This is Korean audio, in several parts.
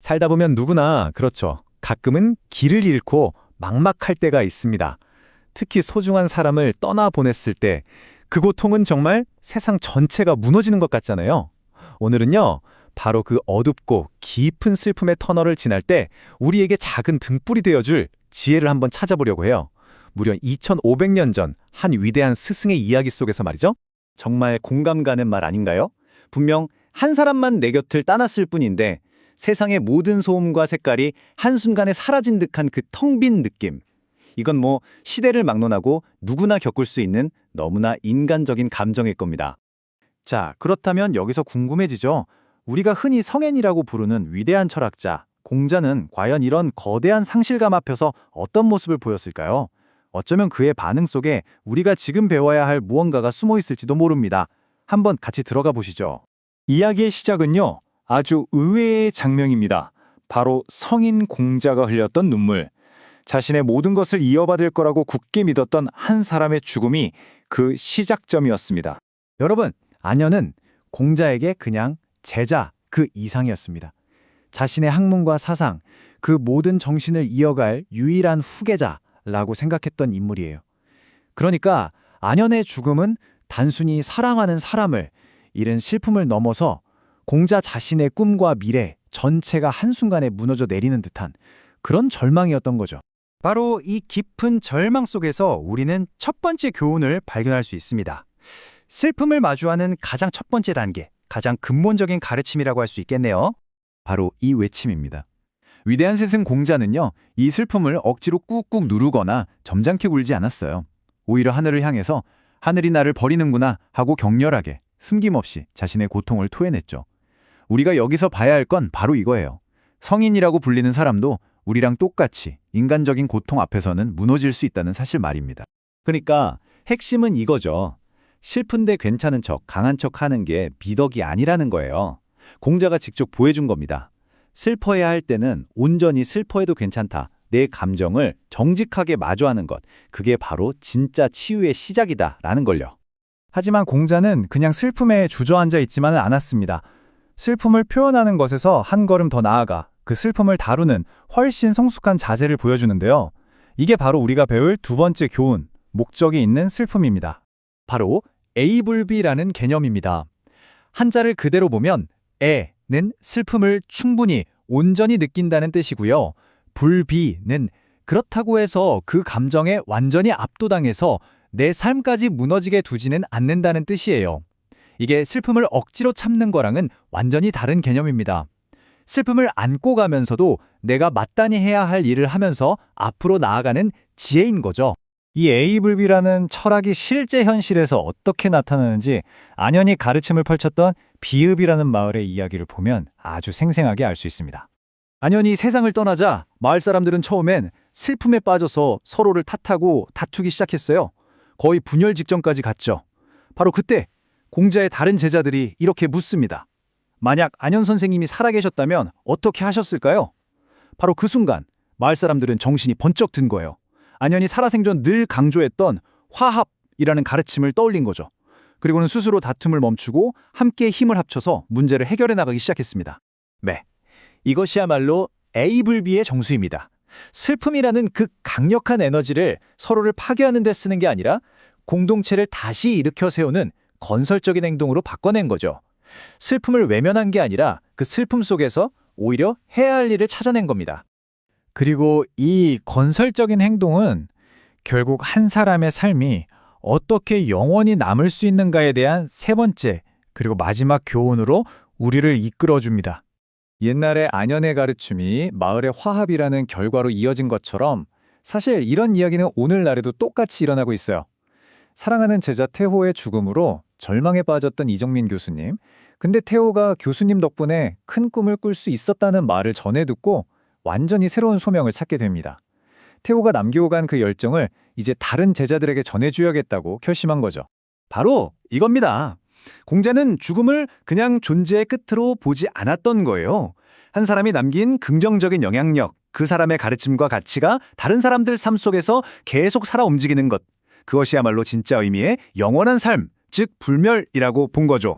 살다 보면 누구나 그렇죠. 가끔은 길을 잃고 막막할 때가 있습니다. 특히 소중한 사람을 떠나보냈을 때 그 고통은 정말 세상 전체가 무너지는 것 같잖아요. 오늘은요, 바로 그 어둡고 깊은 슬픔의 터널을 지날 때 우리에게 작은 등불이 되어줄 지혜를 한번 찾아보려고 해요. 무려 2500년 전 한 위대한 스승의 이야기 속에서 말이죠. 정말 공감 가는 말 아닌가요? 분명 한 사람만 내 곁을 떠났을 뿐인데 세상의 모든 소음과 색깔이 한순간에 사라진 듯한 그 텅 빈 느낌. 이건 뭐 시대를 막론하고 누구나 겪을 수 있는 너무나 인간적인 감정일 겁니다. 자, 그렇다면 여기서 궁금해지죠. 우리가 흔히 성현이라고 부르는 위대한 철학자, 공자는 과연 이런 거대한 상실감 앞에서 어떤 모습을 보였을까요? 어쩌면 그의 반응 속에 우리가 지금 배워야 할 무언가가 숨어 있을지도 모릅니다. 한번 같이 들어가 보시죠. 이야기의 시작은요, 아주 의외의 장면입니다. 바로 성인 공자가 흘렸던 눈물. 자신의 모든 것을 이어받을 거라고 굳게 믿었던 한 사람의 죽음이 그 시작점이었습니다. 여러분, 안현은 공자에게 그냥 제자 그 이상이었습니다. 자신의 학문과 사상, 그 모든 정신을 이어갈 유일한 후계자라고 생각했던 인물이에요. 그러니까 안현의 죽음은 단순히 사랑하는 사람을 잃은 슬픔을 넘어서 공자 자신의 꿈과 미래 전체가 한순간에 무너져 내리는 듯한 그런 절망이었던 거죠. 바로 이 깊은 절망 속에서 우리는 첫 번째 교훈을 발견할 수 있습니다. 슬픔을 마주하는 가장 첫 번째 단계, 가장 근본적인 가르침이라고 할 수 있겠네요. 바로 이 외침입니다. 위대한 스승 공자는요, 이 슬픔을 억지로 꾹꾹 누르거나 점잖게 굴지 않았어요. 오히려 하늘을 향해서 하늘이 나를 버리는구나 하고 격렬하게 숨김없이 자신의 고통을 토해냈죠. 우리가 여기서 봐야 할 건 바로 이거예요. 성인이라고 불리는 사람도 우리랑 똑같이 인간적인 고통 앞에서는 무너질 수 있다는 사실 말입니다. 그러니까 핵심은 이거죠. 슬픈데 괜찮은 척, 강한 척 하는 게 미덕이 아니라는 거예요. 공자가 직접 보여준 겁니다. 슬퍼해야 할 때는 온전히 슬퍼해도 괜찮다. 내 감정을 정직하게 마주하는 것. 그게 바로 진짜 치유의 시작이다라는 걸요. 하지만 공자는 그냥 슬픔에 주저앉아 있지만은 않았습니다. 슬픔을 표현하는 것에서 한 걸음 더 나아가 그 슬픔을 다루는 훨씬 성숙한 자세를 보여주는데요. 이게 바로 우리가 배울 두 번째 교훈, 목적이 있는 슬픔입니다. 바로 A불비라는 개념입니다. 한자를 그대로 보면 애는 슬픔을 충분히, 온전히 느낀다는 뜻이고요. 불비는 그렇다고 해서 그 감정에 완전히 압도당해서 내 삶까지 무너지게 두지는 않는다는 뜻이에요. 이게 슬픔을 억지로 참는 거랑은 완전히 다른 개념입니다. 슬픔을 안고 가면서도 내가 마땅히 해야 할 일을 하면서 앞으로 나아가는 지혜인 거죠. 이 A불비라는 철학이 실제 현실에서 어떻게 나타나는지 안현이 가르침을 펼쳤던 비읍이라는 마을의 이야기를 보면 아주 생생하게 알 수 있습니다. 안현이 세상을 떠나자 마을 사람들은 처음엔 슬픔에 빠져서 서로를 탓하고 다투기 시작했어요. 거의 분열 직전까지 갔죠. 바로 그때 공자의 다른 제자들이 이렇게 묻습니다. 만약 안현 선생님이 살아계셨다면 어떻게 하셨을까요? 바로 그 순간 마을 사람들은 정신이 번쩍 든 거예요. 안현이 살아생전 늘 강조했던 화합이라는 가르침을 떠올린 거죠. 그리고는 스스로 다툼을 멈추고 함께 힘을 합쳐서 문제를 해결해 나가기 시작했습니다. 네, 이것이야말로 A불비의 정수입니다. 슬픔이라는 그 강력한 에너지를 서로를 파괴하는 데 쓰는 게 아니라 공동체를 다시 일으켜 세우는 건설적인 행동으로 바꿔낸 거죠. 슬픔을 외면한 게 아니라 그 슬픔 속에서 오히려 해야 할 일을 찾아낸 겁니다. 그리고 이 건설적인 행동은 결국 한 사람의 삶이 어떻게 영원히 남을 수 있는가에 대한 세 번째, 그리고 마지막 교훈으로 우리를 이끌어줍니다. 옛날에 안현의 가르침이 마을의 화합이라는 결과로 이어진 것처럼 사실 이런 이야기는 오늘날에도 똑같이 일어나고 있어요. 사랑하는 제자 태호의 죽음으로 절망에 빠졌던 이정민 교수님. 근데 태호가 교수님 덕분에 큰 꿈을 꿀 수 있었다는 말을 전해 듣고 완전히 새로운 소명을 찾게 됩니다. 태호가 남겨간 그 열정을 이제 다른 제자들에게 전해줘야겠다고 결심한 거죠. 바로 이겁니다. 공자는 죽음을 그냥 존재의 끝으로 보지 않았던 거예요. 한 사람이 남긴 긍정적인 영향력, 그 사람의 가르침과 가치가 다른 사람들 삶 속에서 계속 살아 움직이는 것. 그것이야말로 진짜 의미의 영원한 삶, 즉 불멸이라고 본 거죠.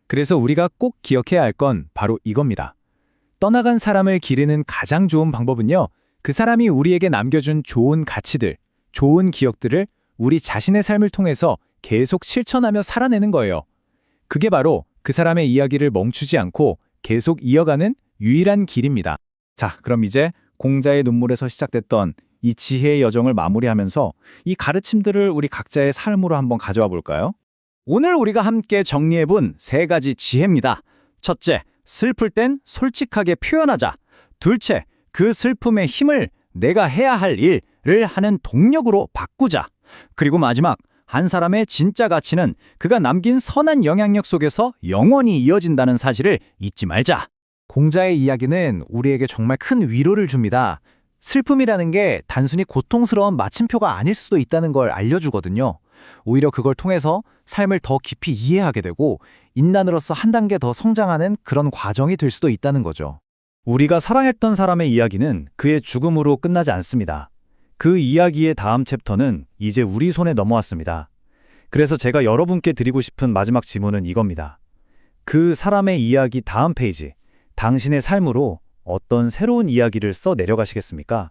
그래서 우리가 꼭 기억해야 할 건 바로 이겁니다. 떠나간 사람을 기리는 가장 좋은 방법은요, 그 사람이 우리에게 남겨준 좋은 가치들, 좋은 기억들을 우리 자신의 삶을 통해서 계속 실천하며 살아내는 거예요. 그게 바로 그 사람의 이야기를 멈추지 않고 계속 이어가는 유일한 길입니다. 자, 그럼 이제 공자의 눈물에서 시작됐던 이 지혜의 여정을 마무리하면서 이 가르침들을 우리 각자의 삶으로 한번 가져와 볼까요? 오늘 우리가 함께 정리해본 3가지 지혜입니다. 첫째, 슬플 땐 솔직하게 표현하자. 둘째, 그 슬픔의 힘을 내가 해야 할 일을 하는 동력으로 바꾸자. 그리고 마지막, 한 사람의 진짜 가치는 그가 남긴 선한 영향력 속에서 영원히 이어진다는 사실을 잊지 말자. 공자의 이야기는 우리에게 정말 큰 위로를 줍니다. 슬픔이라는 게 단순히 고통스러운 마침표가 아닐 수도 있다는 걸 알려주거든요. 오히려 그걸 통해서 삶을 더 깊이 이해하게 되고 인간으로서 한 단계 더 성장하는 그런 과정이 될 수도 있다는 거죠. 우리가 사랑했던 사람의 이야기는 그의 죽음으로 끝나지 않습니다. 그 이야기의 다음 챕터는 이제 우리 손에 넘어왔습니다. 그래서 제가 여러분께 드리고 싶은 마지막 질문은 이겁니다. 그 사람의 이야기 다음 페이지, 당신의 삶으로 어떤 새로운 이야기를 써 내려가시겠습니까?